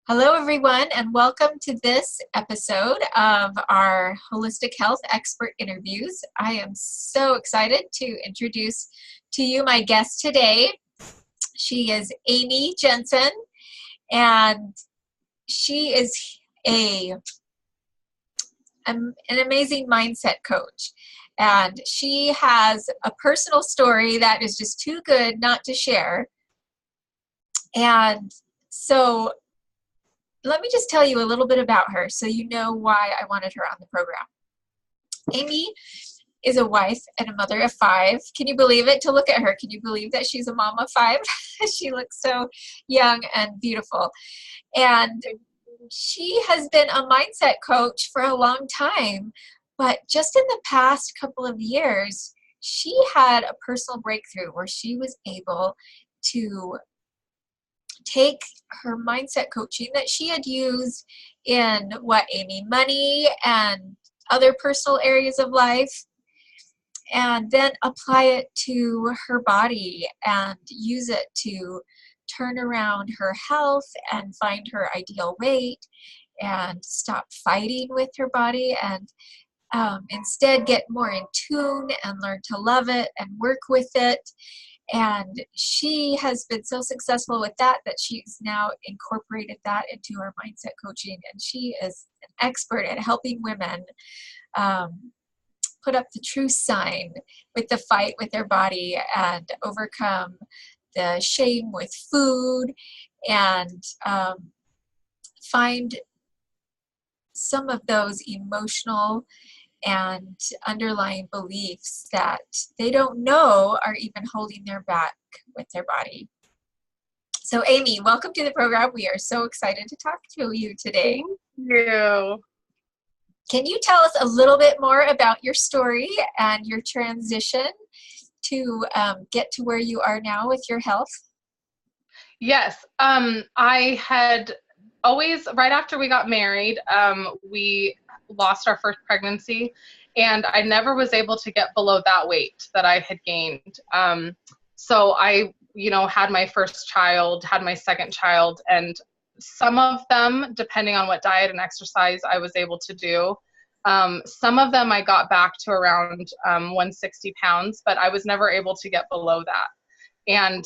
Hello, everyone, and welcome to this episode of our Holistic Health Expert Interviews. I am so excited to introduce to you my guest today. She is Aimee Jensen, and she is an amazing mindset coach. And she has a personal story that is just too good not to share. And so let me just tell you a little bit about her so you know why I wanted her on the program. Aimee is a wife and a mother of 5. Can you believe it? To look at her, can you believe that she's a mom of 5? She looks so young and beautiful. And she has been a mindset coach for a long time, but just in the past couple of years, she had a personal breakthrough where she was able to take her mindset coaching that she had used in money and other personal areas of life, and then apply it to her body and use it to turn around her health and find her ideal weight and stop fighting with her body and instead get more in tune and learn to love it and work with it. And she has been so successful with that she's now incorporated that into her mindset coaching. And she is an expert at helping women put up the true sign with the fight with their body and overcome the shame with food and find some of those emotional and underlying beliefs that they don't know are even holding them back with their body. So Aimee, welcome to the program. We are so excited to talk to you today. Thank you. Can you tell us a little bit more about your story and your transition to get to where you are now with your health? Yes. I had always, right after we got married, we lost our first pregnancy, and I never was able to get below that weight that I had gained. So I, had my first child, had my second child, and some of them, depending on what diet and exercise I was able to do, some of them I got back to around 160 pounds, but I was never able to get below that. And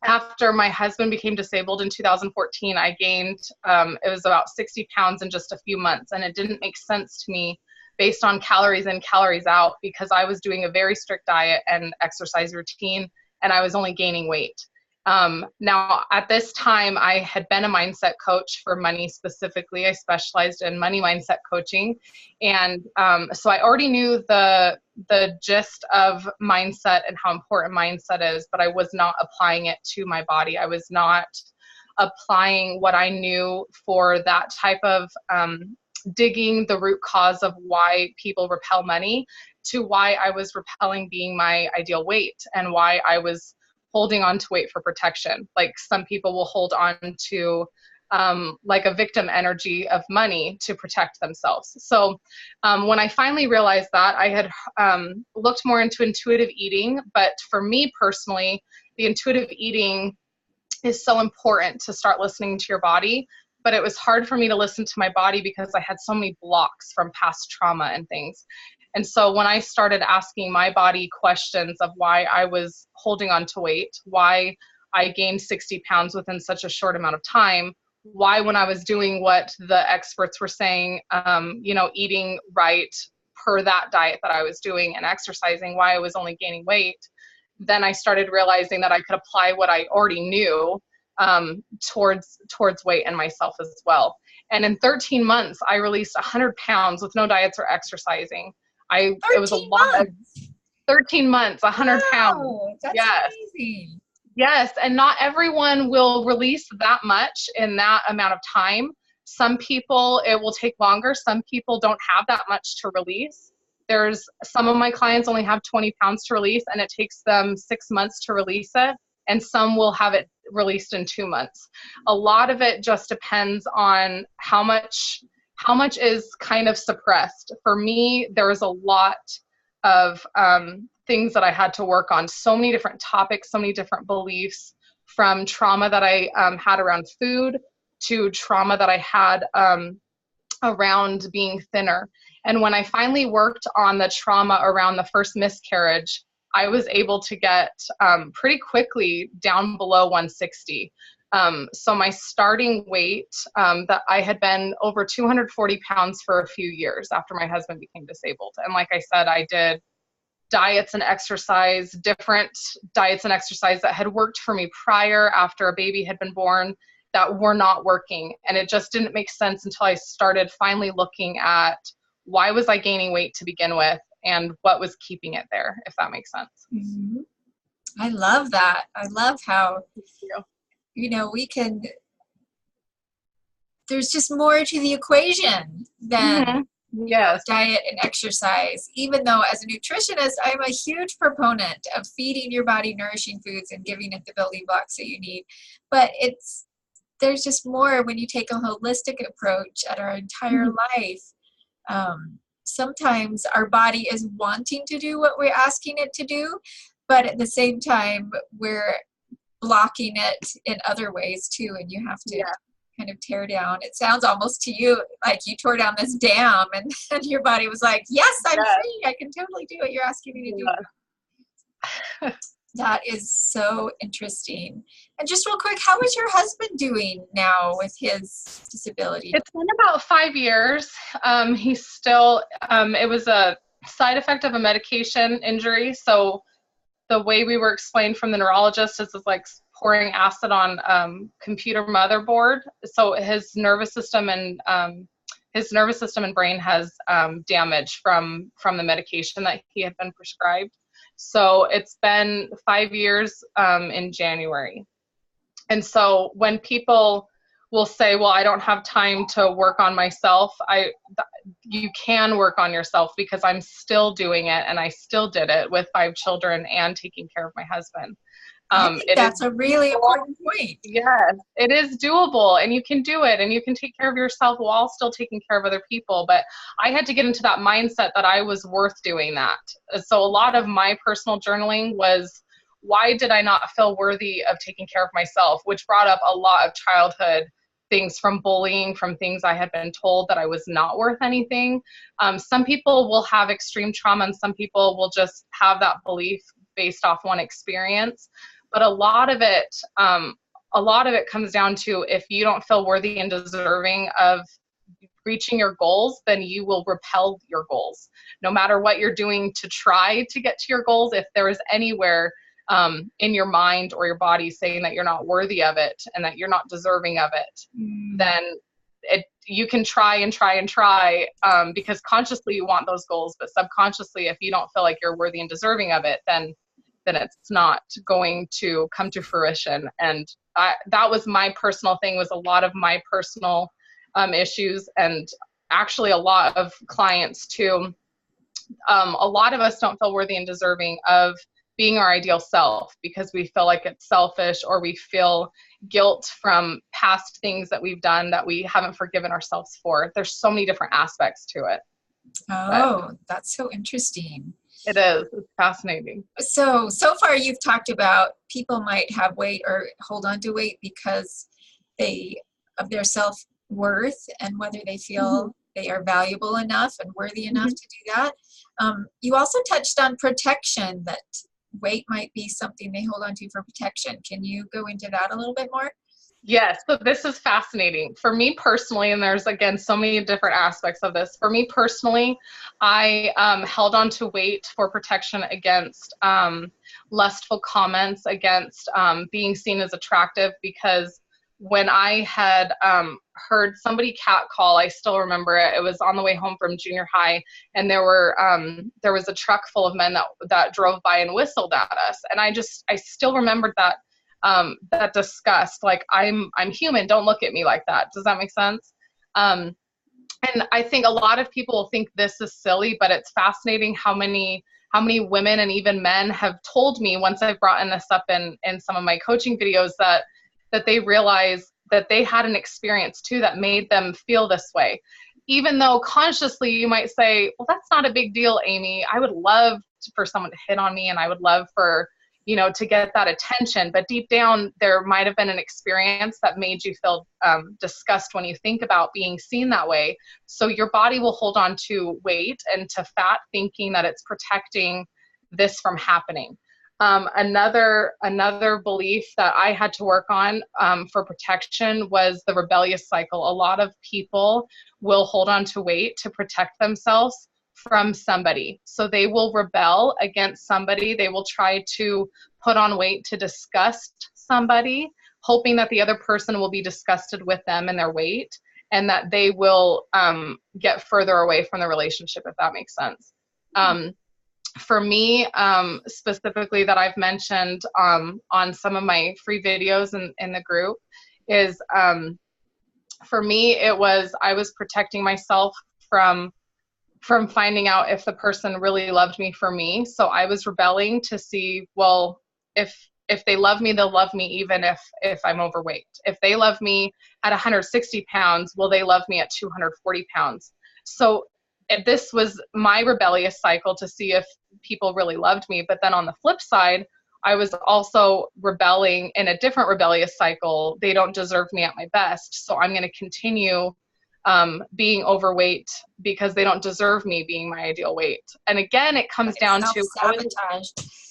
after my husband became disabled in 2014, I gained, it was about 60 pounds in just a few months. And it didn't make sense to me based on calories in, calories out, because I was doing a very strict diet and exercise routine, and I was only gaining weight. Now, at this time, I had been a mindset coach for money specifically. I specialized in money mindset coaching. And so I already knew the gist of mindset and how important mindset is, but I was not applying it to my body. I was not applying what I knew for that type of digging the root cause of why people repel money to why I was repelling being my ideal weight and why I was holding on to weight for protection. Like some people will hold on to like a victim energy of money to protect themselves. So when I finally realized that, I had looked more into intuitive eating, but for me personally, the intuitive eating is so important to start listening to your body. But it was hard for me to listen to my body because I had so many blocks from past trauma and things. And so when I started asking my body questions of why I was holding on to weight, why I gained 60 pounds within such a short amount of time, why when I was doing what the experts were saying, eating right per that diet that I was doing and exercising, why I was only gaining weight, then I started realizing that I could apply what I already knew towards weight and myself as well. And in 13 months, I released 100 pounds with no diets or exercising. It was a lot of 13 months, 100 pounds. That's yes. amazing. Yes. And not everyone will release that much in that amount of time. Some people, it will take longer. Some people don't have that much to release. There's some of my clients only have 20 pounds to release, and it takes them 6 months to release it. And some will have it released in 2 months. A lot of it just depends on how much is kind of suppressed. For me, there was a lot of things that I had to work on, so many different topics, so many different beliefs, from trauma that I had around food to trauma that I had around being thinner. And when I finally worked on the trauma around the first miscarriage, I was able to get pretty quickly down below 160. So my starting weight, that I had been over 240 pounds for a few years after my husband became disabled. And like I said, I did diets and exercise, different diets and exercise that had worked for me prior after a baby had been born that were not working. And it just didn't make sense until I started finally looking at why was I gaining weight to begin with and what was keeping it there, if that makes sense. Mm-hmm. I love that. I love how, we can, there's just more to the equation than yes. Diet and exercise. Even though as a nutritionist, I'm a huge proponent of feeding your body nourishing foods and giving it the building blocks that you need. But there's just more when you take a holistic approach at our entire life. Sometimes our body is wanting to do what we're asking it to do, but at the same time, we're blocking it in other ways too, and you have to kind of tear down. It sounds almost to you like you tore down this dam and your body was like, yes, I'm free. I can totally do what you're asking me to do. That is so interesting. And just real quick, how is your husband doing now with his disability? It's been about 5 years. He's still, it was a side effect of a medication injury. So the way we were explained from the neurologist is it's like pouring acid on computer motherboard. So his nervous system and brain has damage from the medication that he had been prescribed. So it's been 5 years in January. And so when people will say, well, I don't have time to work on myself, you can work on yourself because I'm still doing it, and I still did it with 5 children and taking care of my husband. I think that's a really important point. Yes, it is doable, and you can do it, and you can take care of yourself while still taking care of other people. But I had to get into that mindset that I was worth doing that. So a lot of my personal journaling was, why did I not feel worthy of taking care of myself? Which brought up a lot of childhood things, from bullying, from things I had been told that I was not worth anything. Some people will have extreme trauma, and some people will just have that belief based off one experience. But a lot of it comes down to, if you don't feel worthy and deserving of reaching your goals, then you will repel your goals. No matter what you're doing to try to get to your goals, if there is anywhere in your mind or your body saying that you're not worthy of it and that you're not deserving of it, then you can try and try and try, because consciously you want those goals, but subconsciously, if you don't feel like you're worthy and deserving of it, then it's not going to come to fruition. And that was my personal thing, was a lot of my personal issues, and actually a lot of clients too. A lot of us don't feel worthy and deserving of being our ideal self because we feel like it's selfish, or we feel guilt from past things that we've done that we haven't forgiven ourselves for. There's so many different aspects to it. Oh, that's so interesting. It is. It's fascinating. So far you've talked about people might have weight or hold on to weight because of their self-worth and whether they feel they are valuable enough and worthy enough to do that. You also touched on protection, that weight might be something they hold on to for protection. Can you go into that a little bit more? Yes, so this is fascinating. For me personally, and there's, again, so many different aspects of this. For me personally, I held on to weight for protection against lustful comments, against being seen as attractive, because when I had heard somebody catcall, I still remember it. It was on the way home from junior high, and there was a truck full of men that drove by and whistled at us. And I still remembered that disgust, like, I'm human, don't look at me like that. Does that make sense? And I think a lot of people think this is silly, but it's fascinating how many women and even men have told me, once I've brought in this up in some of my coaching videos, that they realize that they had an experience too that made them feel this way. Even though consciously you might say, well, that's not a big deal, Aimee. I would love for someone to hit on me, and I would love for, to get that attention. But deep down, there might have been an experience that made you feel disgust when you think about being seen that way. So your body will hold on to weight and to fat, thinking that it's protecting this from happening. Another belief that I had to work on for protection was the rebellious cycle. A lot of people will hold on to weight to protect themselves from somebody. So they will rebel against somebody. They will try to put on weight to disgust somebody, hoping that the other person will be disgusted with them and their weight, and that they will get further away from the relationship, if that makes sense. For me, specifically, that I've mentioned on some of my free videos in the group is, for me, I was protecting myself from finding out if the person really loved me for me. So I was rebelling to see, well, if they love me, they'll love me even if I'm overweight. If they love me at 160 pounds, will they love me at 240 pounds? So this was my rebellious cycle to see if people really loved me. But then on the flip side, I was also rebelling in a different rebellious cycle. They don't deserve me at my best. So I'm going to continue being overweight because they don't deserve me being my ideal weight. And again, it comes down to sabotage.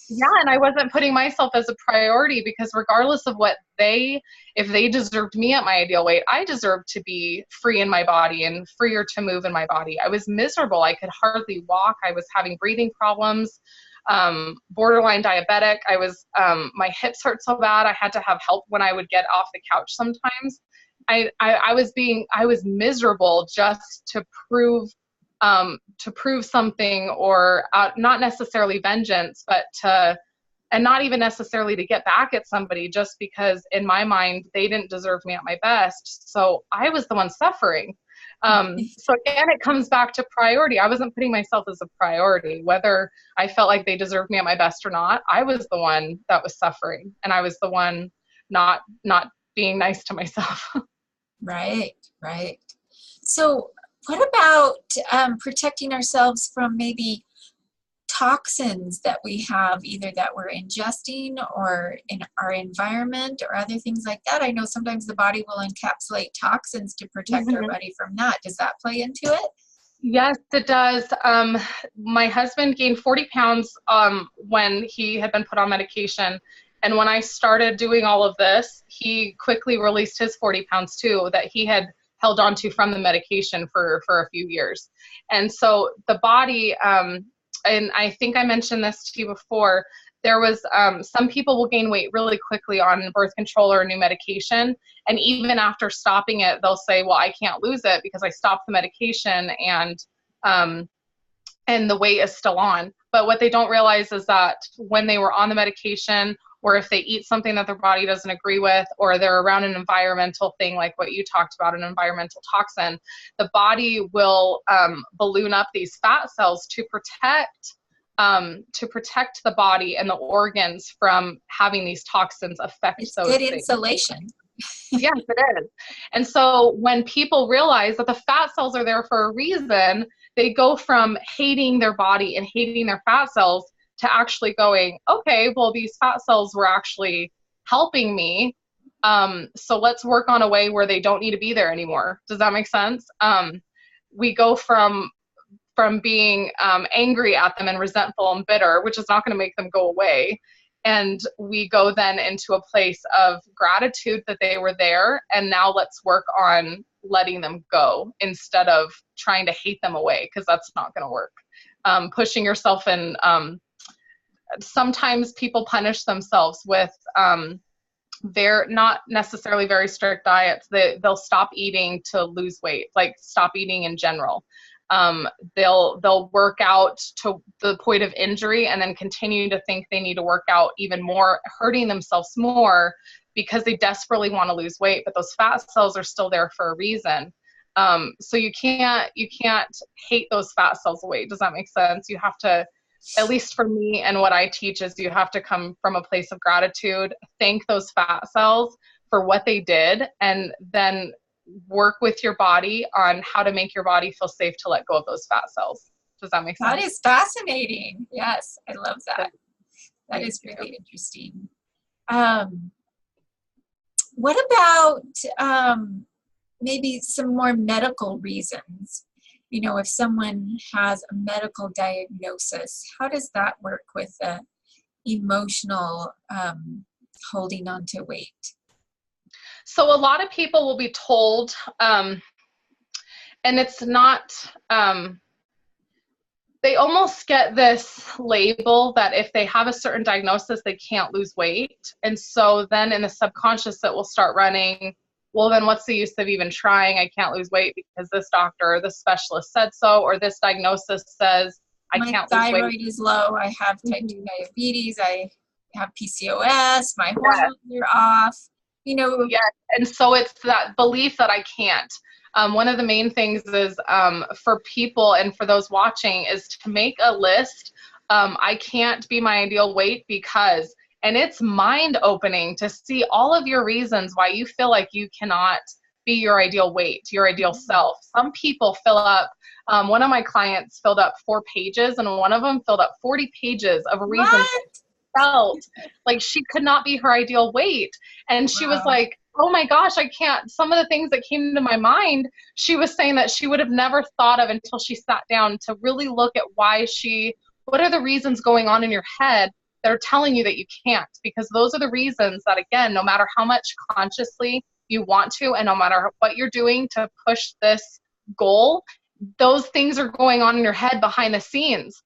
Yeah, and I wasn't putting myself as a priority, because regardless of if they deserved me at my ideal weight, I deserved to be free in my body and freer to move in my body. I was miserable. I could hardly walk. I was having breathing problems, borderline diabetic. My hips hurt so bad. I had to have help when I would get off the couch sometimes. I was miserable just to prove something, or not necessarily vengeance, but and not even necessarily to get back at somebody, just because in my mind, they didn't deserve me at my best. So I was the one suffering. So again, it comes back to priority. I wasn't putting myself as a priority, whether I felt like they deserved me at my best or not. I was the one that was suffering, and I was the one not being nice to myself. Right. So what about protecting ourselves from maybe toxins that we have, either that we're ingesting or in our environment or other things like that? I know sometimes the body will encapsulate toxins to protect our body from that. Does that play into it? Yes, it does. My husband gained 40 pounds when he had been put on medication. And when I started doing all of this, he quickly released his 40 pounds too, that he had held on to from the medication for a few years. And so the body, and I think I mentioned this to you before, there was some people will gain weight really quickly on birth control or a new medication. And even after stopping it, they'll say, well, I can't lose it because I stopped the medication, and the weight is still on. But what they don't realize is that when they were on the medication, or if they eat something that their body doesn't agree with, or they're around an environmental thing like what you talked about, an environmental toxin, the body will balloon up these fat cells to protect the body and the organs from having these toxins affect it's those good things. insulation. Yes, it is. And so when people realize that the fat cells are there for a reason, they go from hating their body and hating their fat cells to actually going, okay, well, these fat cells were actually helping me. So let's work on a way where they don't need to be there anymore. Does that make sense? We go from being angry at them and resentful and bitter, which is not going to make them go away. And we go then into a place of gratitude that they were there. And now let's work on letting them go instead of trying to hate them away, because that's not going to work. Pushing yourself in. Sometimes people punish themselves with they're not necessarily very strict diets. They'll stop eating to lose weight, like stop eating in general. They'll work out to the point of injury and then continue to think they need to work out even more, hurting themselves more because they desperately want to lose weight, but those fat cells are still there for a reason. So you can't hate those fat cells away. Does that make sense? You have to, at least for me and what I teach, is you have to come from a place of gratitude, thank those fat cells for what they did, and then work with your body on how to make your body feel safe to let go of those fat cells. Does that make sense? That is fascinating. Yes, I love that. That is really interesting. What about maybe some more medical reasons? You know, if someone has a medical diagnosis, how does that work with the emotional holding on to weight? So a lot of people will be told, and it's not, they almost get this label that if they have a certain diagnosis, they can't lose weight. And so then in the subconscious, it will start running, well, then what's the use of even trying? I can't lose weight because this doctor or this specialist said so, or this diagnosis says I can't lose weight. My thyroid is low. I have type 2 diabetes. I have PCOS. My Yes. hormones are off. You know. Yes. And so it's that belief that I can't. One of the main things is for people and for those watching is to make a list. I can't be my ideal weight because, and it's mind opening to see all of your reasons why you feel like you cannot be your ideal weight, your ideal self. Some people fill up, one of my clients filled up 4 pages and one of them filled up 40 pages of reasons felt like she could not be her ideal weight. And she was like, oh my gosh, I can't. Some of the things that came to my mind, she was saying that she would have never thought of until she sat down to really look at what are the reasons going on in your head that are telling you that you can't? Because those are the reasons that, again, no matter how much consciously you want to, and no matter what you're doing to push this goal, those things are going on in your head behind the scenes.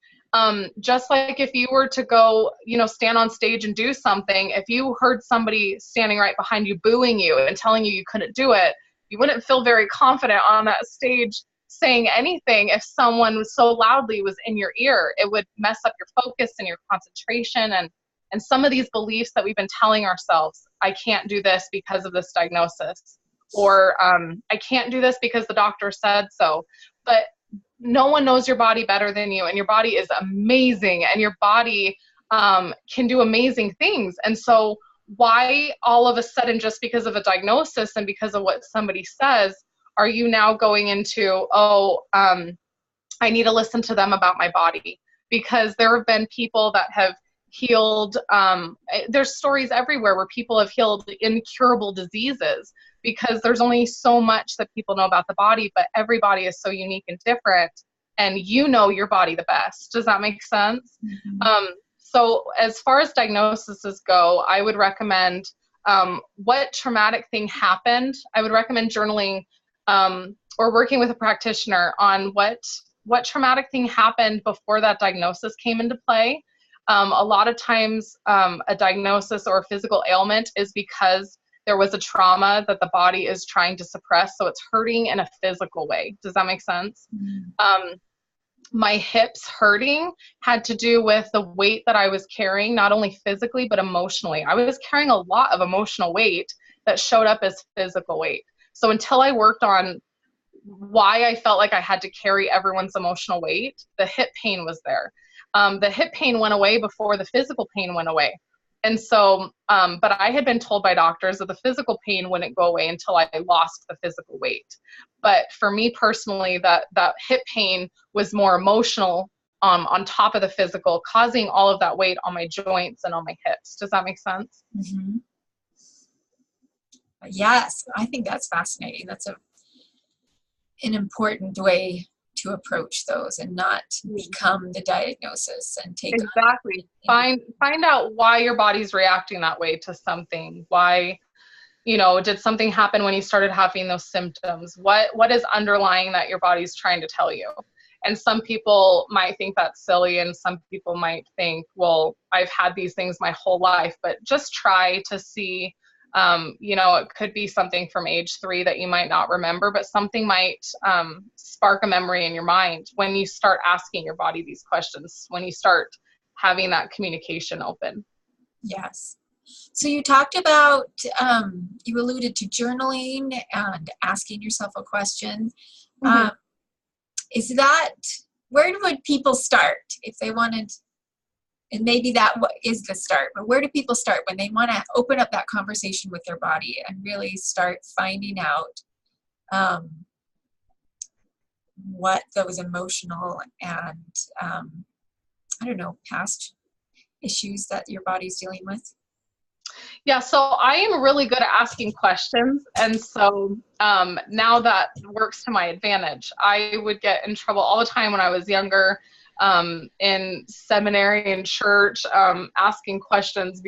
Just like if you were to go, stand on stage and do something, if you heard somebody standing right behind you booing you and telling you couldn't do it, you wouldn't feel very confident on that stage saying anything. If someone so loudly was in your ear, it would mess up your focus and your concentration and some of these beliefs that we've been telling ourselves. I can't do this because of this diagnosis, or I can't do this because the doctor said so. But no one knows your body better than you, and your body is amazing, and your body can do amazing things. And so why all of a sudden, just because of a diagnosis and because of what somebody says, are you now going into, I need to listen to them about my body? Because there have been people that have healed, there's stories everywhere where people have healed incurable diseases, because there's only so much that people know about the body, but every body is so unique and different, and you know your body the best. Does that make sense? Mm-hmm. So as far as diagnoses go, I would recommend what traumatic thing happened. I would recommend journaling or working with a practitioner on what traumatic thing happened before that diagnosis came into play. A lot of times a diagnosis or a physical ailment is because there was a trauma that the body is trying to suppress, so it's hurting in a physical way. Does that make sense? Mm-hmm. My hips hurting had to do with the weight that I was carrying, not only physically, but emotionally. I was carrying a lot of emotional weight that showed up as physical weight. So until I worked on why I felt like I had to carry everyone's emotional weight, the hip pain was there. The hip pain went away before the physical pain went away. And so, but I had been told by doctors that the physical pain wouldn't go away until I lost the physical weight. But for me personally, that hip pain was more emotional on top of the physical, causing all of that weight on my joints and on my hips. Does that make sense? Mm-hmm. Yes, I think that's fascinating. That's an important way to approach those and not become the diagnosis and take exactly on. Find out why your body's reacting that way to something. Why, did something happen when you started having those symptoms? What is underlying that your body's trying to tell you? And some people might think that's silly, and some people might think, well, I've had these things my whole life. But just try to see, it could be something from age 3 that you might not remember, but something might spark a memory in your mind when you start asking your body these questions, when you start having that communication open. Yes. So you talked about, you alluded to journaling and asking yourself a question. Mm-hmm. Where would people start if they wanted, and maybe that is the start, but where do people start when they want to open up that conversation with their body and really start finding out what those emotional and, past issues that your body's dealing with? Yeah, so I am really good at asking questions. And so now that works to my advantage. I would get in trouble all the time when I was younger, in seminary and church, asking questions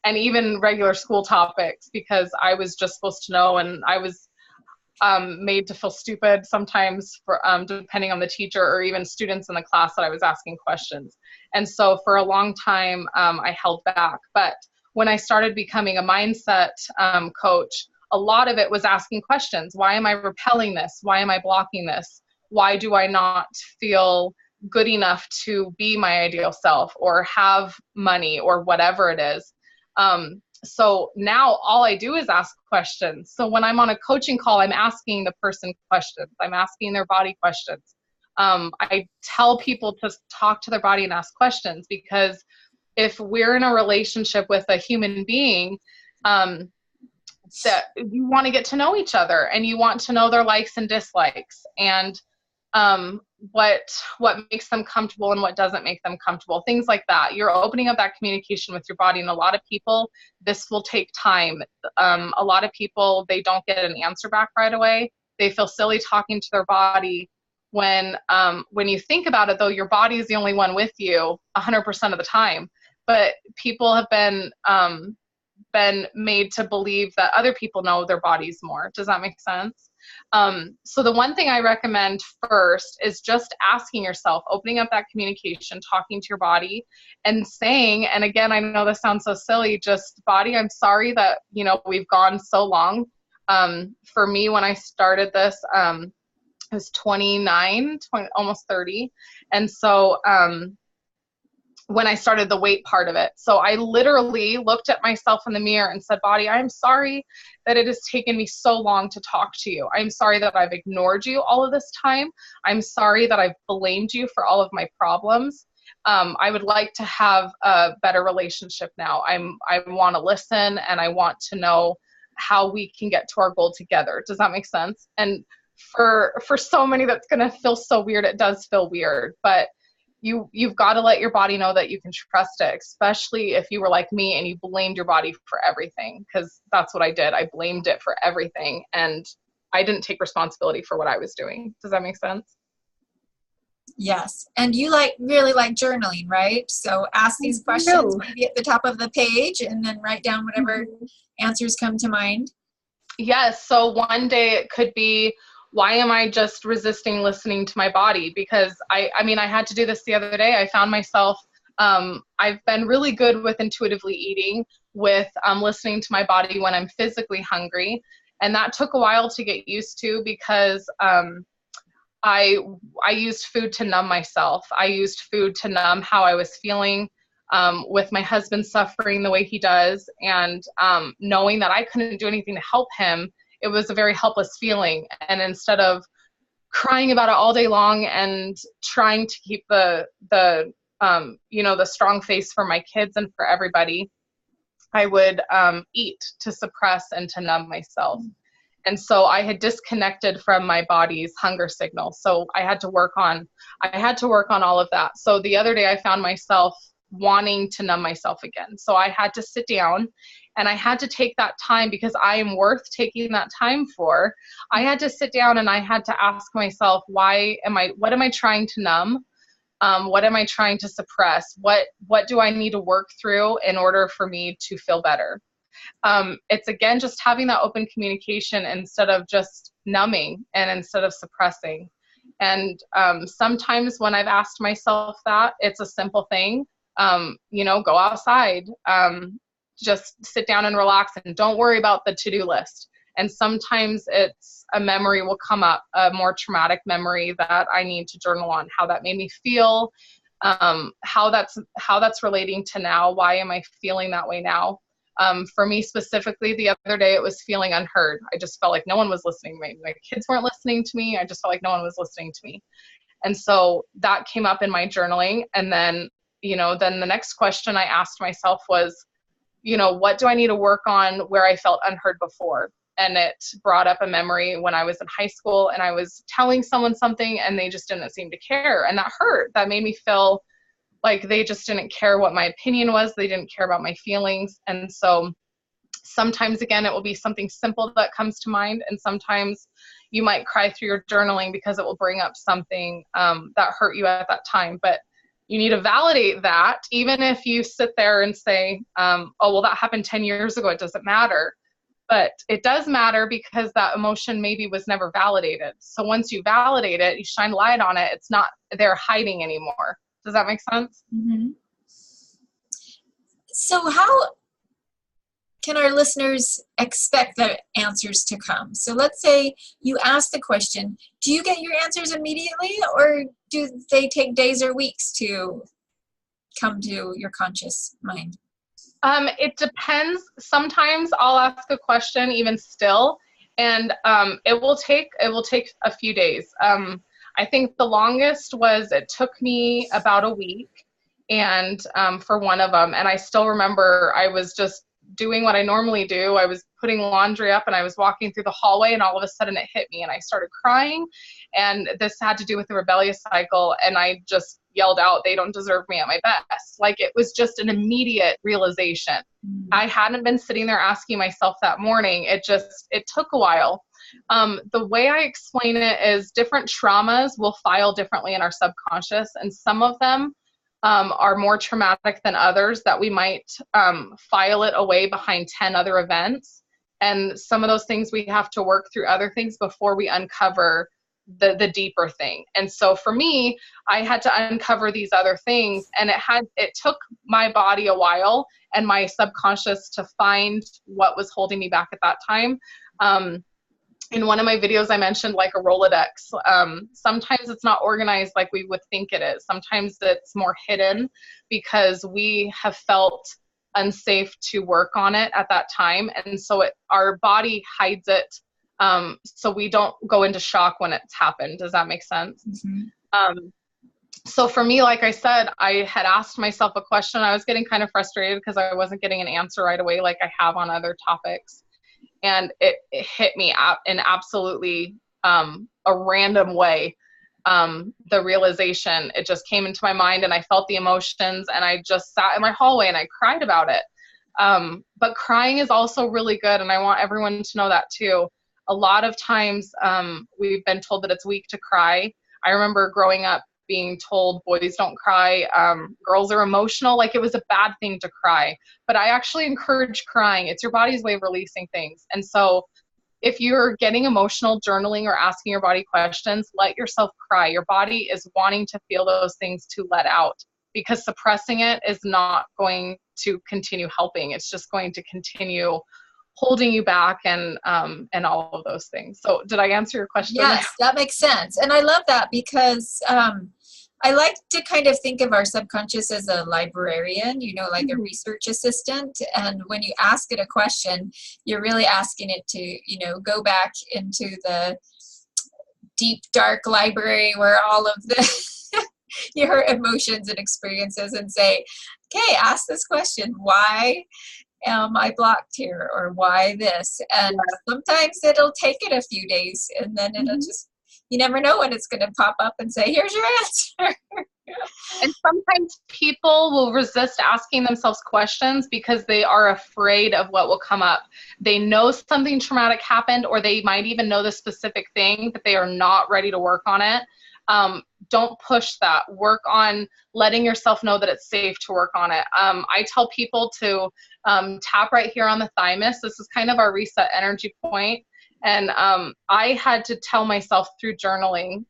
and even regular school topics, because I was just supposed to know, and I was made to feel stupid sometimes, for depending on the teacher or even students in the class that I was asking questions. And so for a long time, I held back. But when I started becoming a mindset coach, a lot of it was asking questions. Why am I repelling this? Why am I blocking this? Why do I not feel good enough to be my ideal self or have money or whatever it is? So now all I do is ask questions. So when I'm on a coaching call, I'm asking the person questions. I'm asking their body questions. I tell people to talk to their body and ask questions, because if we're in a relationship with a human being, that you want to get to know each other, and you want to know their likes and dislikes, and what makes them comfortable and what doesn't make them comfortable, things like that. You're opening up that communication with your body, and a lot of people, this will take time. A lot of people, they don't get an answer back right away. They feel silly talking to their body. When you think about it, though, your body is the only one with you 100% of the time. But people have been made to believe that other people know their bodies more. Does that make sense? So the one thing I recommend first is just asking yourself, opening up that communication, talking to your body and saying, and again, I know this sounds so silly, just, body, I'm sorry that, we've gone so long. For me, when I started this, I was 29, almost 30. And so, when I started the weight part of it. So I literally looked at myself in the mirror and said, body, I'm sorry that it has taken me so long to talk to you. I'm sorry that I've ignored you all of this time. I'm sorry that I've blamed you for all of my problems. I would like to have a better relationship now. I want to listen, and I want to know how we can get to our goal together. Does that make sense? And for so many, that's going to feel so weird. It does feel weird, but you've got to let your body know that you can trust it, especially if you were like me and you blamed your body for everything, because that's what I did. I blamed it for everything, and I didn't take responsibility for what I was doing. Does that make sense? Yes. And you really like journaling, right? So ask these questions maybe at the top of the page, and then write down whatever answers come to mind. Yes. So one day it could be, why am I just resisting listening to my body? Because I had to do this the other day. I found myself, I've been really good with intuitively eating, with listening to my body when I'm physically hungry. And that took a while to get used to, because I used food to numb myself. I used food to numb how I was feeling, with my husband suffering the way he does, and knowing that I couldn't do anything to help him. It was a very helpless feeling. And instead of crying about it all day long and trying to keep the strong face for my kids and for everybody, I would eat to suppress and to numb myself. And so I had disconnected from my body's hunger signal. So I had to work on all of that. So the other day I found myself wanting to numb myself again. So I had to sit down, and I had to take that time, because I am worth taking that time for. I had to sit down and I had to ask myself, what am I trying to numb? What am I trying to suppress? What do I need to work through in order for me to feel better? It's, again, just having that open communication instead of just numbing and instead of suppressing. And sometimes when I've asked myself that, it's a simple thing. Go outside, just sit down and relax, and don't worry about the to-do list. And sometimes it's a memory will come up, a more traumatic memory that I need to journal on, how that made me feel, how that's relating to now. Why am I feeling that way now? For me specifically, the other day, it was feeling unheard. I just felt like no one was listening to me. My kids weren't listening to me. I just felt like no one was listening to me. And so that came up in my journaling. And then, then the next question I asked myself was, what do I need to work on where I felt unheard before? And it brought up a memory when I was in high school and I was telling someone something and they just didn't seem to care. And that hurt. That made me feel Like they just didn't care what my opinion was. They didn't care about my feelings. And so sometimes, again, it will be something simple that comes to mind. And sometimes you might cry through your journaling because it will bring up something that hurt you at that time. But you need to validate that. Even if you sit there and say, oh, well, that happened 10 years ago, it doesn't matter. But it does matter because that emotion maybe was never validated. So once you validate it, you shine light on it, it's not there hiding anymore. Does that make sense? Mm-hmm. So how can our listeners expect the answers to come? So let's say you ask the question, do you get your answers immediately, or do they take days or weeks to come to your conscious mind? It depends. Sometimes I'll ask a question even still, and it will take a few days. I think the longest was, it took me about a week, and for one of them, and I still remember I was just doing what I normally do. I was putting laundry up and I was walking through the hallway, and all of a sudden it hit me and I started crying. And this had to do with the rebellious cycle. And I just yelled out, "They don't deserve me at my best." Like, it was just an immediate realization. I hadn't been sitting there asking myself that morning. It took a while. The way I explain it is different traumas will file differently in our subconscious, and some of them are more traumatic than others, that we might file it away behind 10 other events. And some of those things we have to work through other things before we uncover the deeper thing. And so for me, I had to uncover these other things, and it took my body a while and my subconscious to find what was holding me back at that time. In one of my videos, I mentioned like a Rolodex. Sometimes it's not organized like we would think it is. Sometimes it's more hidden because we have felt unsafe to work on it at that time. And so our body hides it, so we don't go into shock when it's happened. Does that make sense? Mm-hmm. So for me, like I said, I had asked myself a question. I was getting kind of frustrated because I wasn't getting an answer right away like I have on other topics. And it hit me in absolutely a random way. The realization, it just came into my mind, and I felt the emotions, and I just sat in my hallway and I cried about it. But crying is also really good, and I want everyone to know that too. A lot of times we've been told that it's weak to cry. I remember growing up being told boys don't cry, girls are emotional, like it was a bad thing to cry. But I actually encourage crying. It's your body's way of releasing things. And so if you're getting emotional journaling or asking your body questions, let yourself cry. Your body is wanting to feel those things to let out, because suppressing it is not going to continue helping. It's just going to continue holding you back and all of those things. So did I answer your question? Yes, that makes sense. And I love that because I like to kind of think of our subconscious as a librarian, like a research assistant. And when you ask it a question, you're really asking it to, go back into the deep, dark library where all of your emotions and experiences, and say, okay, ask this question. Why am I blocked here? Or why this? And sometimes it'll take it a few days, and then it'll just, you never know when it's going to pop up and say, here's your answer. And sometimes people will resist asking themselves questions because they are afraid of what will come up. They know something traumatic happened, or they might even know the specific thing, but they are not ready to work on it. Don't push that. Work on letting yourself know that it's safe to work on it. I tell people to tap right here on the thymus. This is kind of our reset energy point. And I had to tell myself through journaling,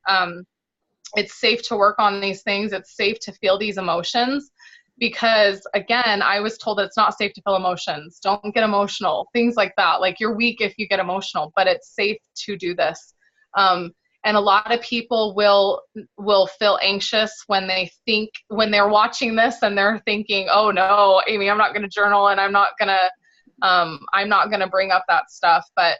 it's safe to work on these things. It's safe to feel these emotions, because again, I was told that it's not safe to feel emotions. Don't get emotional, things like that. Like, you're weak if you get emotional, but it's safe to do this. And a lot of people will feel anxious when they're watching this and they're thinking, oh no, Aimee, I'm not going to journal, and I'm not going to bring up that stuff. But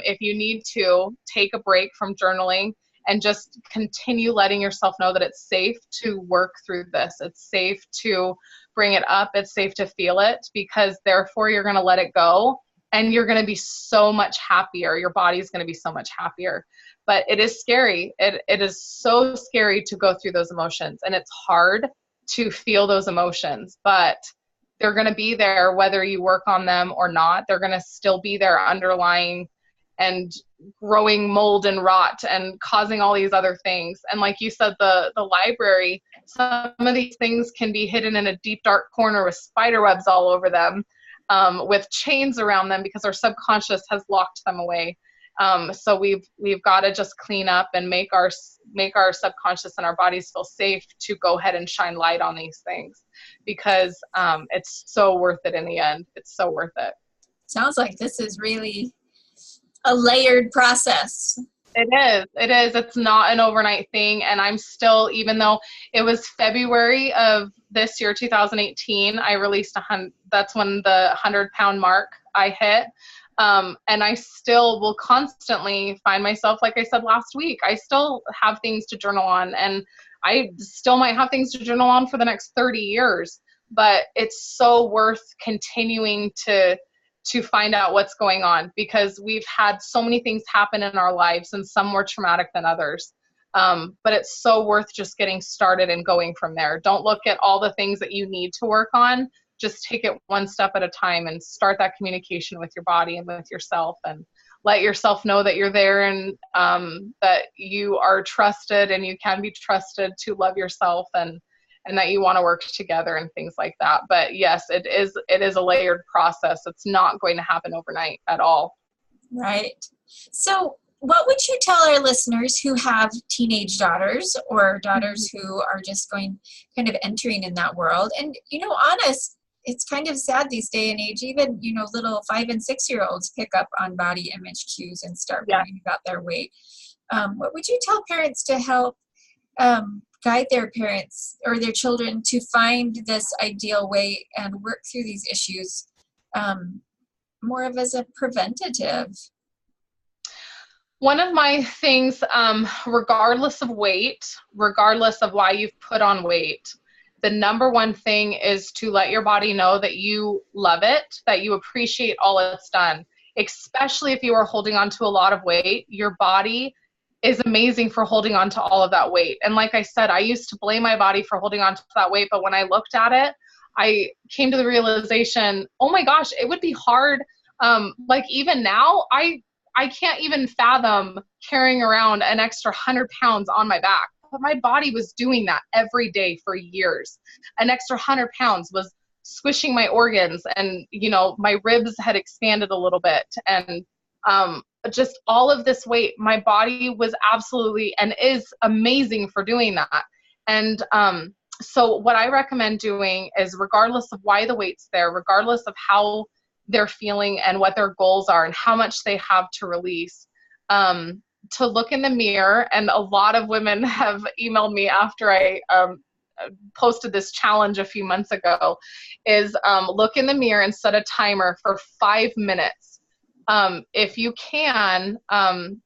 if you need to take a break from journaling and just continue letting yourself know that it's safe to work through this. It's safe to bring it up. It's safe to feel it, because therefore you're going to let it go, and you're going to be so much happier. Your body's going to be so much happier. But it is scary. It is so scary to go through those emotions, and it's hard to feel those emotions, but they're going to be there whether you work on them or not. They're going to still be there underlying and growing mold and rot and causing all these other things. And like you said, the library, some of these things can be hidden in a deep, dark corner with spider webs all over them, with chains around them because our subconscious has locked them away. So we've got to just clean up and make our subconscious and our bodies feel safe to go ahead and shine light on these things, because it's so worth it in the end. It's so worth it. Sounds like this is really a layered process. It is. It's not an overnight thing. And I'm still, even though it was February of this year, 2018, I released that's when the 100-pound mark I hit. And I still will constantly find myself, like I said last week, I still have things to journal on, and I still might have things to journal on for the next 30 years, but it's so worth continuing to find out what's going on, because we've had so many things happen in our lives, and some more traumatic than others. But it's so worth just getting started and going from there. Don't look at all the things that you need to work on. Just take it one step at a time and start that communication with your body and with yourself, and let yourself know that you're there, and that you are trusted and you can be trusted to love yourself, and that you want to work together and things like that. But yes, it is a layered process. It's not going to happen overnight at all. Right. So what would you tell our listeners who have teenage daughters, or daughters who are just kind of entering in that world? And, honest, it's kind of sad these day and age, even, little 5 and 6 year olds pick up on body image cues and start worrying about their weight. What would you tell parents to help guide their parents or their children to find this ideal weight and work through these issues more of as a preventative? One of my things, regardless of weight, regardless of why you've put on weight, the number one thing is to let your body know that you love it, that you appreciate all it's done. Especially if you are holding on to a lot of weight, your body is amazing for holding on to all of that weight. And like I said, I used to blame my body for holding on to that weight, but when I looked at it, I came to the realization, oh my gosh, it would be hard. Like even now, I can't even fathom carrying around an extra 100 pounds on my back. But my body was doing that every day for years. An extra 100 pounds was squishing my organs, and, my ribs had expanded a little bit. And just all of this weight, my body was absolutely and is amazing for doing that. And so what I recommend doing is, regardless of why the weight's there, regardless of how they're feeling and what their goals are and how much they have to release, to look in the mirror. And a lot of women have emailed me after I posted this challenge a few months ago, is look in the mirror and set a timer for 5 minutes. If you can,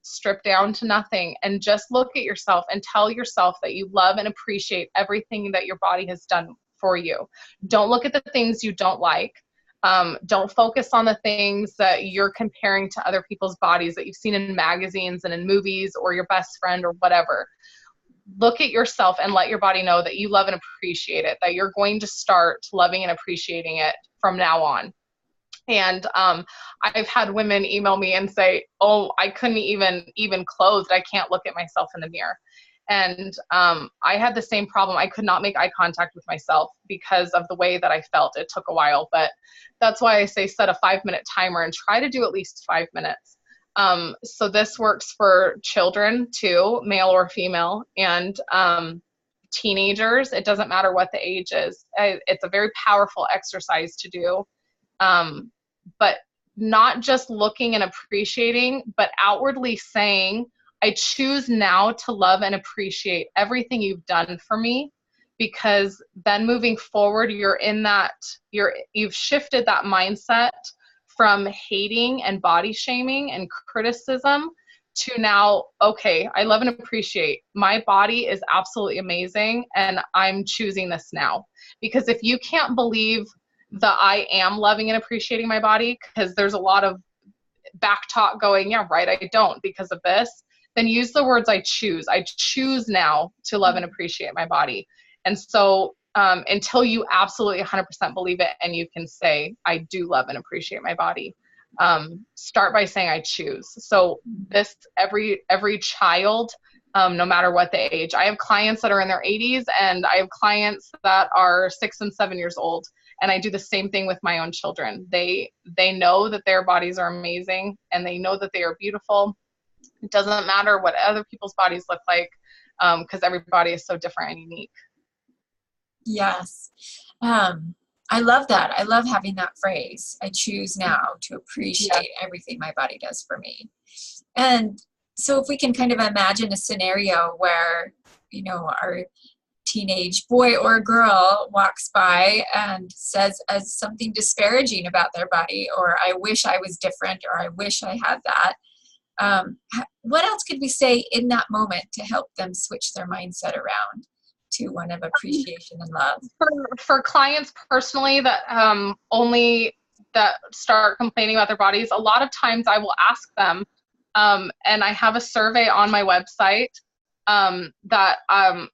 strip down to nothing and just look at yourself and tell yourself that you love and appreciate everything that your body has done for you. Don't look at the things you don't like. Don't focus on the things that you're comparing to other people's bodies that you've seen in magazines and in movies, or your best friend or whatever. Look at yourself and let your body know that you love and appreciate it, that you're going to start loving and appreciating it from now on. And I've had women email me and say, oh, I couldn't even clothed. I can't look at myself in the mirror. And I had the same problem. I could not make eye contact with myself because of the way that I felt. It took a while, but that's why I say set a 5-minute timer and try to do at least 5 minutes. So this works for children too, male or female, and teenagers. It doesn't matter what the age is. It's a very powerful exercise to do. But not just looking and appreciating, but outwardly saying, I choose now to love and appreciate everything you've done for me, because then moving forward, you've shifted that mindset from hating and body shaming and criticism to now, okay, I love and appreciate. My body is absolutely amazing, and I'm choosing this now. Because if you can't believe that I am loving and appreciating my body, because there's a lot of back talk going, yeah, right, I don't because of this, then use the words I choose. I choose now to love and appreciate my body. And so until you absolutely 100% believe it and you can say, I do love and appreciate my body. Start by saying I choose. So this, every child, no matter what the age. I have clients that are in their 80s and I have clients that are 6 and 7 years old. And I do the same thing with my own children. They know that their bodies are amazing and they know that they are beautiful. It doesn't matter what other people's bodies look like, because everybody is so different and unique. Yes. I love that. I love having that phrase. I choose now to appreciate everything my body does for me. And so if we can kind of imagine a scenario where, you know, our teenage boy or girl walks by and says something disparaging about their body, or I wish I was different, or I wish I had that. What else could we say in that moment to help them switch their mindset around to one of appreciation and love? For clients personally that that start complaining about their bodies, a lot of times I will ask them, and I have a survey on my website that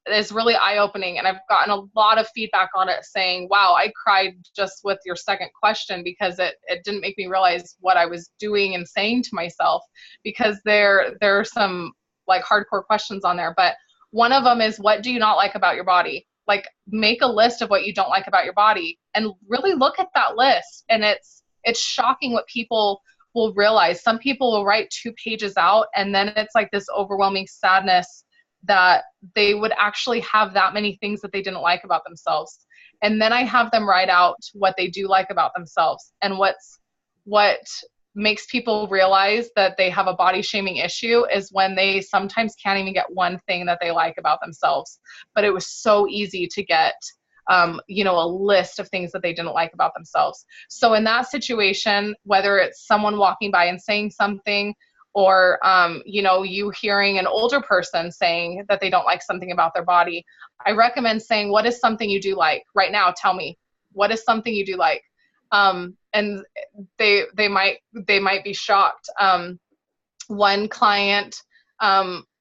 is really eye-opening, and I've gotten a lot of feedback on it saying, wow, I cried just with your second question, because it didn't make me realize what I was doing and saying to myself, because there are some like hardcore questions on there. But one of them is, what do you not like about your body? Like, make a list of what you don't like about your body and really look at that list. And it's shocking what people will realize. Some people will write 2 pages out and then it's like this overwhelming sadness that they would actually have that many things that they didn't like about themselves. And then I have them write out what they do like about themselves. And what makes people realize that they have a body shaming issue is when they sometimes can't even get one thing that they like about themselves. But it was so easy to get, a list of things that they didn't like about themselves. So in that situation, whether it's someone walking by and saying something, or, you hearing an older person saying that they don't like something about their body, I recommend saying, what is something you do like right now? Tell me, what is something you do like? And they might be shocked. One client,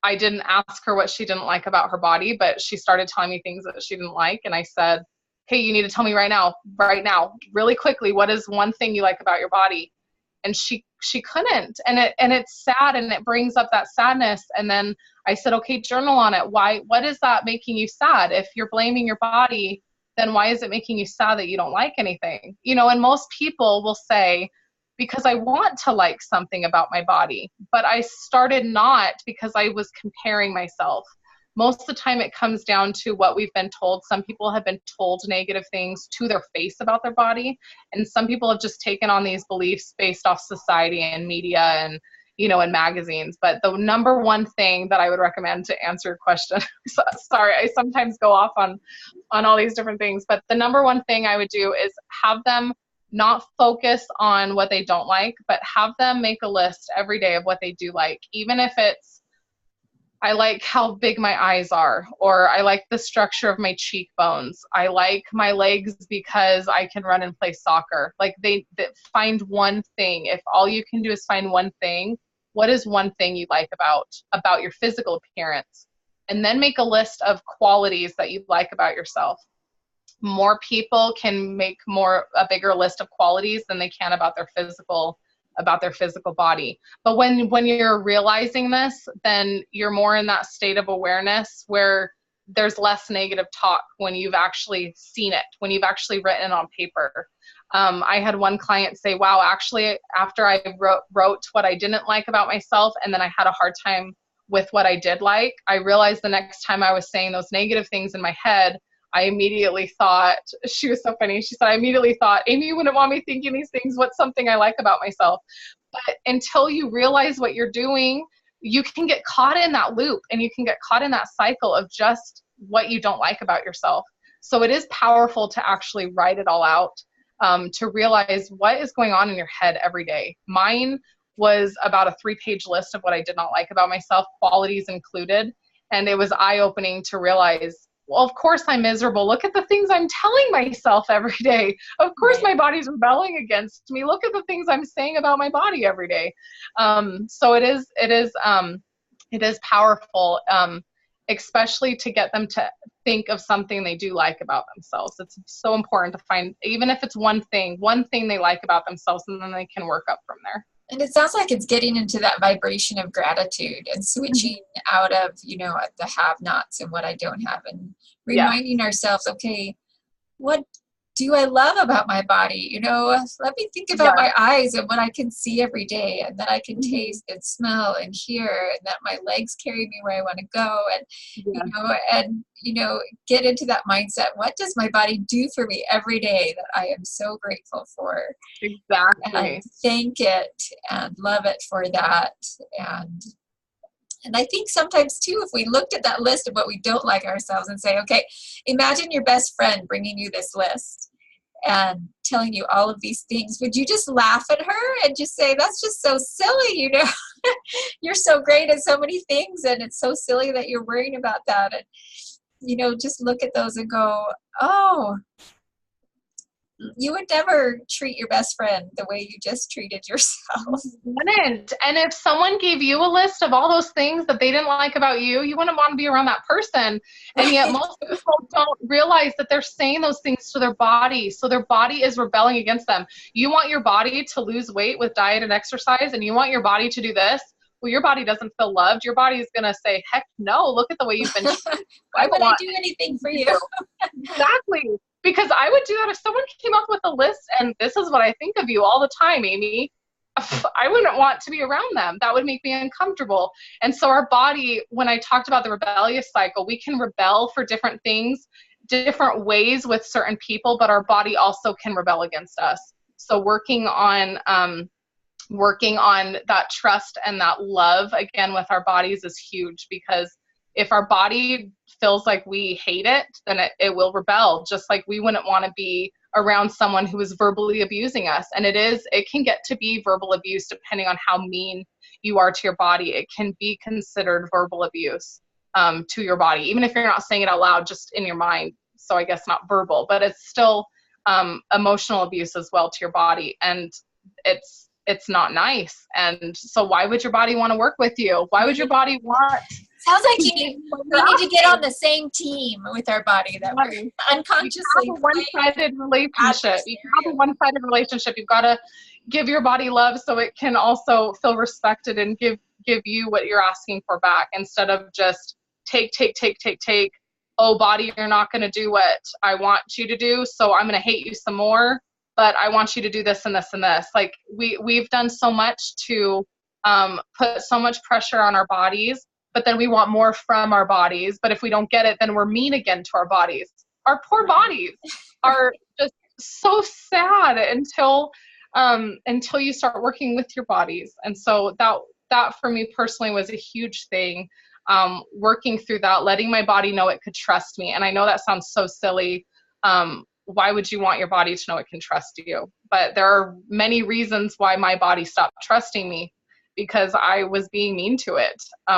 I didn't ask her what she didn't like about her body, but she started telling me things that she didn't like. And I said, hey, you need to tell me right now, really quickly, what is one thing you like about your body? And she couldn't. And it's sad, and it brings up that sadness. And then I said, okay, journal on it. What is that making you sad? If you're blaming your body, then why is it making you sad that you don't like anything? And most people will say, because I want to like something about my body, but I started not because I was comparing myself. Most of the time it comes down to what we've been told. Some people have been told negative things to their face about their body. And some people have just taken on these beliefs based off society and media and, in magazines. But the number one thing that I would recommend to answer your question, sorry, I sometimes go off on all these different things, but the number one thing I would do is have them not focus on what they don't like, but have them make a list every day of what they do like. Even if it's, I like how big my eyes are, or I like the structure of my cheekbones. I like my legs because I can run and play soccer. Like they find one thing. If all you can do is find one thing, what is one thing you like about your physical appearance? And then make a list of qualities that you like about yourself. More people can make a bigger list of qualities than they can about their physical body. But when you're realizing this, then you're more in that state of awareness where there's less negative talk when you've actually seen it, when you've actually written it on paper. I had one client say, wow, actually, after I wrote what I didn't like about myself, and then I had a hard time with what I did like, I realized the next time I was saying those negative things in my head, I immediately thought, she was so funny. She said, I immediately thought, Aimee, you wouldn't want me thinking these things. What's something I like about myself? But until you realize what you're doing, you can get caught in that loop, and you can get caught in that cycle of just what you don't like about yourself. So it is powerful to actually write it all out, to realize what is going on in your head every day. Mine was about a 3-page list of what I did not like about myself, qualities included. And it was eye-opening to realize, well, of course I'm miserable. Look at the things I'm telling myself every day. Of course my body's rebelling against me. Look at the things I'm saying about my body every day. So it is powerful. especially to get them to think of something they do like about themselves. It's so important to find, even if it's one thing they like about themselves, and then they can work up from there. And it sounds like it's getting into that vibration of gratitude and switching out of, the have-nots and what I don't have, and reminding ourselves, okay, what do I love about my body? Let me think about my eyes and what I can see every day, and that I can taste and smell and hear, and that my legs carry me where I want to go, and get into that mindset. What does my body do for me every day that I am so grateful for? Exactly. And thank it and love it for that. And I think sometimes too, if we looked at that list of what we don't like ourselves and say, okay, imagine your best friend bringing you this list and telling you all of these things, would you just laugh at her and just say, that's just so silly, you're so great at so many things, and it's so silly that you're worrying about that. And, just look at those and go, oh, you would never treat your best friend the way you just treated yourself. Wouldn't. And if someone gave you a list of all those things that they didn't like about you, you wouldn't want to be around that person. And yet most people don't realize that they're saying those things to their body. So their body is rebelling against them. You want your body to lose weight with diet and exercise, and you want your body to do this. Well, your body doesn't feel loved. Your body is going to say, heck no, look at the way you've been. Why would I do anything for you? Exactly. Because I would do that if someone came up with a list and this is what I think of you all the time, Aimee. I wouldn't want to be around them. That would make me uncomfortable. And so our body, when I talked about the rebellious cycle, we can rebel for different things, different ways with certain people, but our body also can rebel against us. So working on that trust and that love again with our bodies is huge, because if our body feels like we hate it, then it will rebel. Just like we wouldn't want to be around someone who is verbally abusing us. And it can get to be verbal abuse depending on how mean you are to your body. It can be considered verbal abuse to your body, even if you're not saying it out loud, just in your mind. So I guess not verbal, but it's still emotional abuse as well to your body. And it's not nice. And so why would your body want to work with you? Why would your body want... Sounds like we need to get on the same team with our body, that we're unconsciously. You have a one-sided relationship. You have a one-sided relationship. You've got to give your body love so it can also feel respected and give you what you're asking for back, instead of just take. Oh, body, you're not going to do what I want you to do, so I'm going to hate you some more, but I want you to do this and this and this. Like we've done so much to put so much pressure on our bodies, but then we want more from our bodies. But if we don't get it, then we're mean again to our bodies. Our poor bodies are just so sad until you start working with your bodies. And so that for me personally was a huge thing, working through that, letting my body know it could trust me. And I know that sounds so silly. Why would you want your body to know it can trust you? But there are many reasons why my body stopped trusting me, because I was being mean to it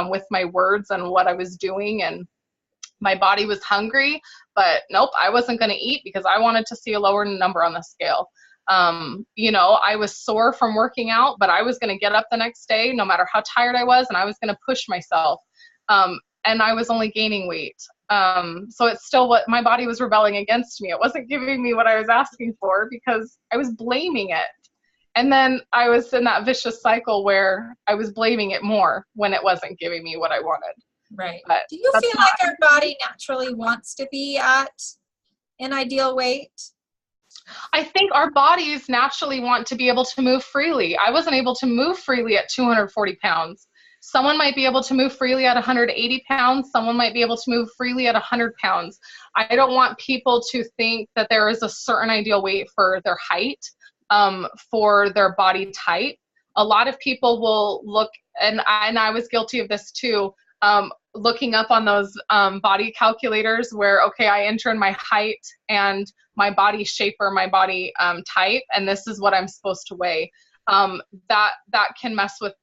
with my words and what I was doing. And my body was hungry, but nope, I wasn't going to eat because I wanted to see a lower number on the scale. I was sore from working out, but I was going to get up the next day no matter how tired I was, and I was going to push myself. And I was only gaining weight. So it's still what my body was rebelling against me. It wasn't giving me what I was asking for because I was blaming it. And then I was in that vicious cycle where I was blaming it more when it wasn't giving me what I wanted. Right. But do you feel like our body naturally wants to be at an ideal weight? I think our bodies naturally want to be able to move freely. I wasn't able to move freely at 240 pounds. Someone might be able to move freely at 180 pounds. Someone might be able to move freely at 100 pounds. I don't want people to think that there is a certain ideal weight for their height. For their body type. A lot of people will look, and I was guilty of this too, looking up on those body calculators where, okay, I enter in my height and my body shape or my body type, and this is what I'm supposed to weigh. That can mess with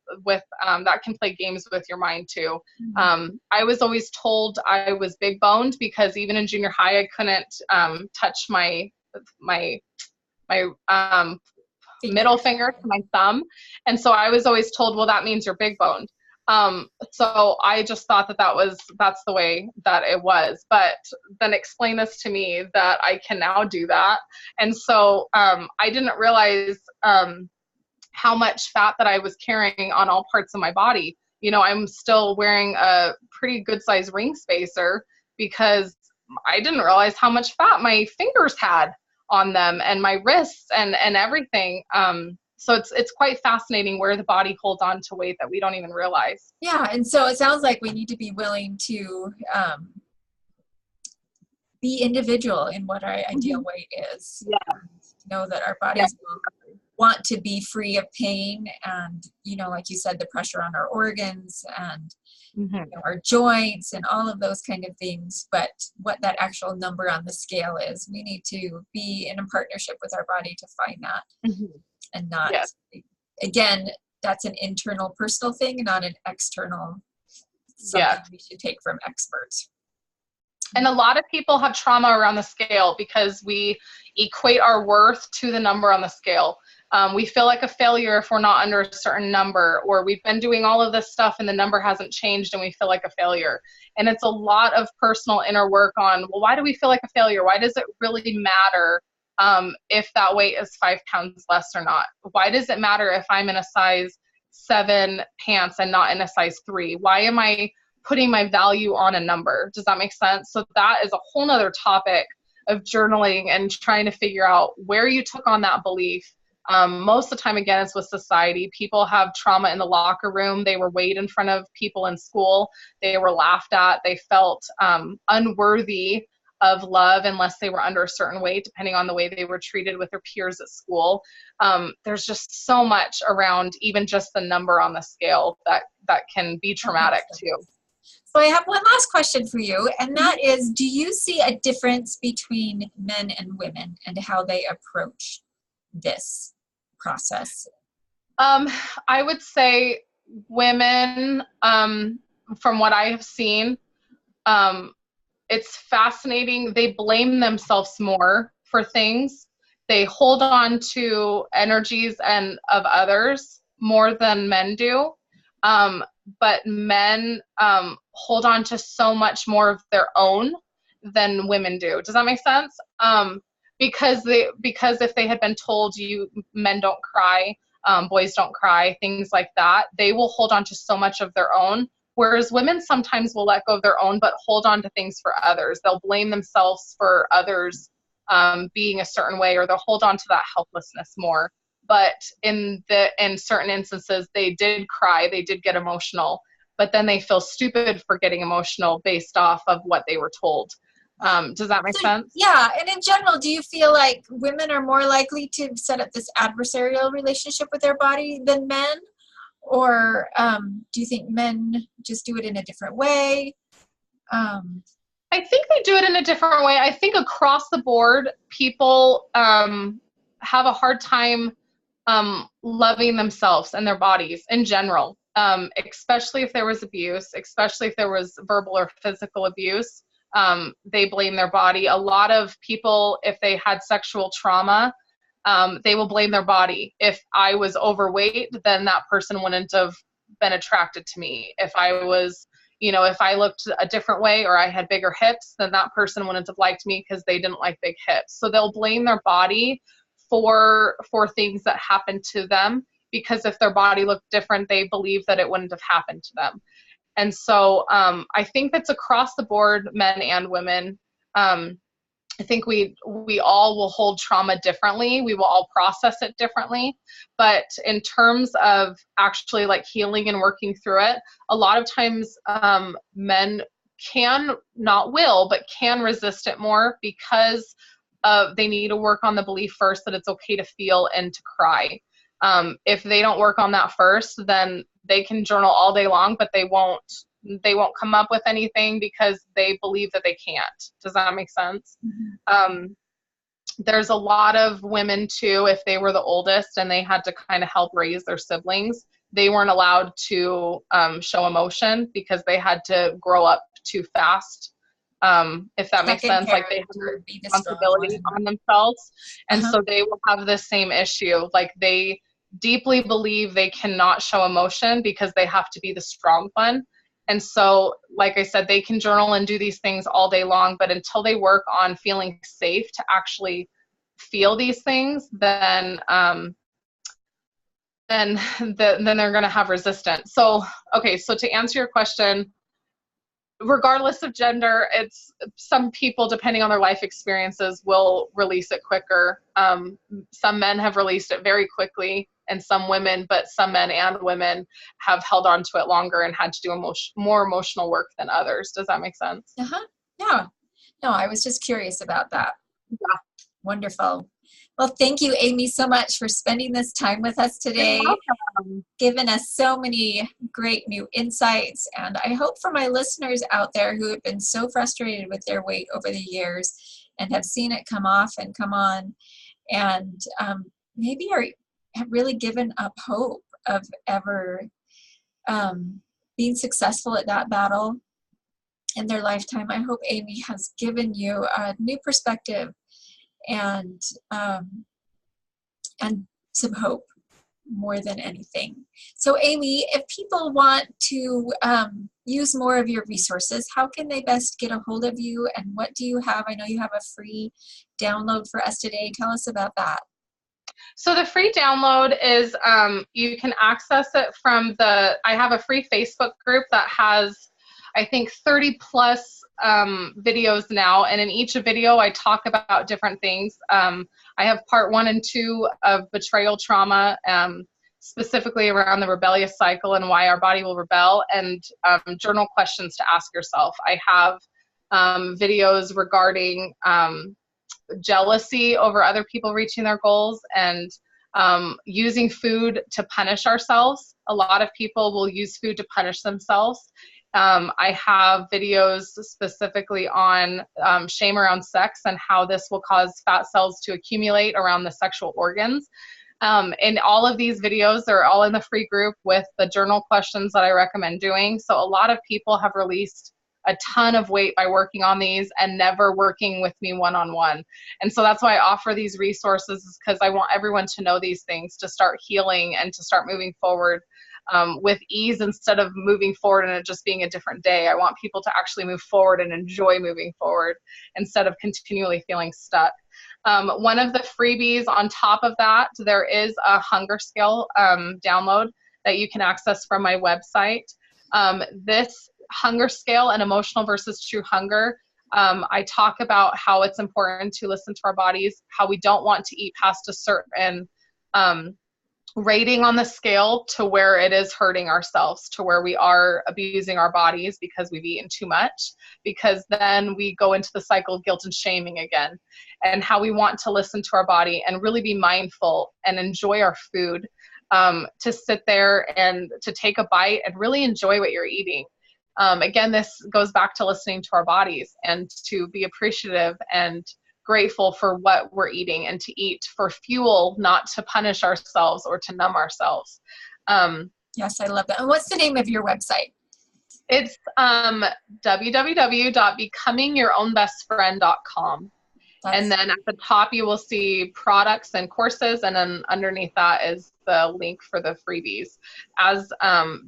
that can play games with your mind too. I was always told I was big boned because even in junior high I couldn't touch my middle finger to my thumb. And so I was always told, well, that means you're big boned. So I just thought that's the way that it was. But then explain this to me that I can now do that. And so I didn't realize how much fat that I was carrying on all parts of my body. You know, I'm still wearing a pretty good size ring spacer because I didn't realize how much fat my fingers had on them and my wrists and everything. So it's quite fascinating where the body holds on to weight that we don't even realize. Yeah, and so it sounds like we need to be willing to be individual in what our ideal weight is. Yeah. Know that our bodies will want to be free of pain, and you know, like you said, the pressure on our organs and you know, our joints and all of those kind of things. But what that actual number on the scale is, we need to be in a partnership with our body to find that, and not again, that's an internal personal thing, not an external something we should take from experts. And a lot of people have trauma around the scale because we equate our worth to the number on the scale. We feel like a failure if we're not under a certain number, or we've been doing all of this stuff and the number hasn't changed and we feel like a failure. And it's a lot of personal inner work on, well, why do we feel like a failure? Why does it really matter if that weight is 5 pounds less or not? Why does it matter if I'm in a size 7 pants and not in a size 3? Why am I putting my value on a number? Does that make sense? So that is a whole nother topic of journaling and trying to figure out where you took on that belief. Most of the time, again, it's with society. People have trauma in the locker room. They were weighed in front of people in school. They were laughed at. They felt unworthy of love unless they were under a certain weight, depending on the way they were treated with their peers at school. There's just so much around even just the number on the scale that can be traumatic too. So I have one last question for you, and that is, do you see a difference between men and women and how they approach this process? I would say women, from what I have seen, it's fascinating. They blame themselves more for things. They hold on to energies and of others more than men do. But men hold on to so much more of their own than women do. Does that make sense? Because if they had been told men don't cry, boys don't cry, things like that, they will hold on to so much of their own. Whereas women sometimes will let go of their own, but hold on to things for others. They'll blame themselves for others being a certain way, or they'll hold on to that helplessness more. But in certain instances, they did cry, they did get emotional, but then they feel stupid for getting emotional based off of what they were told. Does that make sense? Yeah, and in general, do you feel like women are more likely to set up this adversarial relationship with their body than men? Or do you think men just do it in a different way? I think they do it in a different way. I think across the board, people have a hard time loving themselves and their bodies in general, especially if there was abuse, especially if there was verbal or physical abuse. They blame their body. A lot of people, if they had sexual trauma, they will blame their body. If I was overweight, then that person wouldn't have been attracted to me. If I was, if I looked a different way or I had bigger hips, then that person wouldn't have liked me because they didn't like big hips. So they'll blame their body for things that happened to them, because if their body looked different, they believe that it wouldn't have happened to them. And so I think that's across the board, men and women. I think we all will hold trauma differently. We will all process it differently. But in terms of actually like healing and working through it, a lot of times men can, not will, but can resist it more because they need to work on the belief first that it's okay to feel and to cry. If they don't work on that first, then they can journal all day long, but they won't come up with anything because they believe that they can't. Does that make sense? Mm-hmm. There's a lot of women too, if they were the oldest and they had to kind of help raise their siblings, they weren't allowed to show emotion because they had to grow up too fast. If that makes sense, like they have responsibility on themselves. And so they will have the same issue. Like they deeply believe they cannot show emotion because they have to be the strong one. And so, like I said, they can journal and do these things all day long, but until they work on feeling safe to actually feel these things, then they're going to have resistance. So, okay, so to answer your question, regardless of gender, it's some people, depending on their life experiences, will release it quicker. Some men have released it very quickly, and some women, but some men and women have held on to it longer and had to do more emotional work than others. Does that make sense? Yeah. No, I was just curious about that. Yeah. Wonderful. Well, thank you, Aimee, so much for spending this time with us today, giving us so many great new insights. And I hope for my listeners out there who have been so frustrated with their weight over the years and have seen it come off and come on, and maybe have really given up hope of ever being successful at that battle in their lifetime. I hope Aimee has given you a new perspective and some hope more than anything. So Aimee, if people want to use more of your resources, how can they best get a hold of you, and what do you have? I know you have a free download for us today. Tell us about that. So the free download is, you can access it from I have a free Facebook group that has, I think, 30 plus videos now. And in each video, I talk about different things. I have part 1 and 2 of betrayal trauma, specifically around the rebellious cycle and why our body will rebel, and journal questions to ask yourself. I have videos regarding jealousy over other people reaching their goals, and using food to punish ourselves. A lot of people will use food to punish themselves. I have videos specifically on shame around sex and how this will cause fat cells to accumulate around the sexual organs. And all of these videos are all in the free group with the journal questions that I recommend doing. So a lot of people have released a ton of weight by working on these and never working with me one-on-one. And so that's why I offer these resources, because I want everyone to know these things, to start healing and to start moving forward with ease, instead of moving forward and it just being a different day. I want people to actually move forward and enjoy moving forward instead of continually feeling stuck. One of the freebies on top of that, there is a hunger scale download that you can access from my website. This hunger scale and emotional versus true hunger, I talk about how it's important to listen to our bodies, how we don't want to eat past a certain rating on the scale to where it is hurting ourselves, to where we are abusing our bodies because we've eaten too much, because then we go into the cycle of guilt and shaming again, and how we want to listen to our body and really be mindful and enjoy our food, to sit there and to take a bite and really enjoy what you're eating. Again, this goes back to listening to our bodies and to be appreciative and grateful for what we're eating, and to eat for fuel, not to punish ourselves or to numb ourselves. Yes, I love that. And what's the name of your website? It's www.becomingyourownbestfriend.com. And then at the top, you will see products and courses. And then underneath that is the link for the freebies. As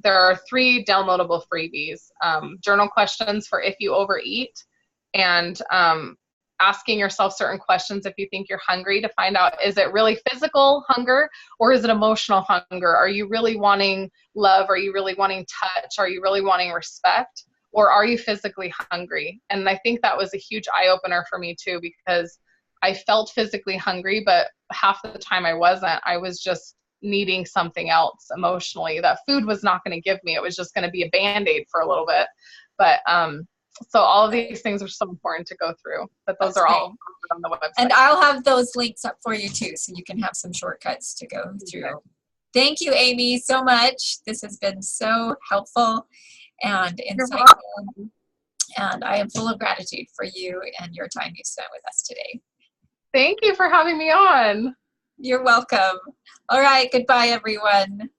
there are 3 downloadable freebies: journal questions for if you overeat, and asking yourself certain questions if you think you're hungry, to find out, is it really physical hunger or is it emotional hunger? Are you really wanting love? Are you really wanting touch? Are you really wanting respect? Or are you physically hungry? And I think that was a huge eye-opener for me too, because I felt physically hungry, but half the time I wasn't. I was just needing something else emotionally that food was not going to give me. It was just going to be a Band-Aid for a little bit. But so all of these things are so important to go through, but those are all on the website. And I'll have those links up for you too, so you can have some shortcuts to go through. Okay. Thank you, Aimee, so much. This has been so helpful and insightful, and I am full of gratitude for you and your time you spent with us today. Thank you for having me on. You're welcome. All right, goodbye, everyone.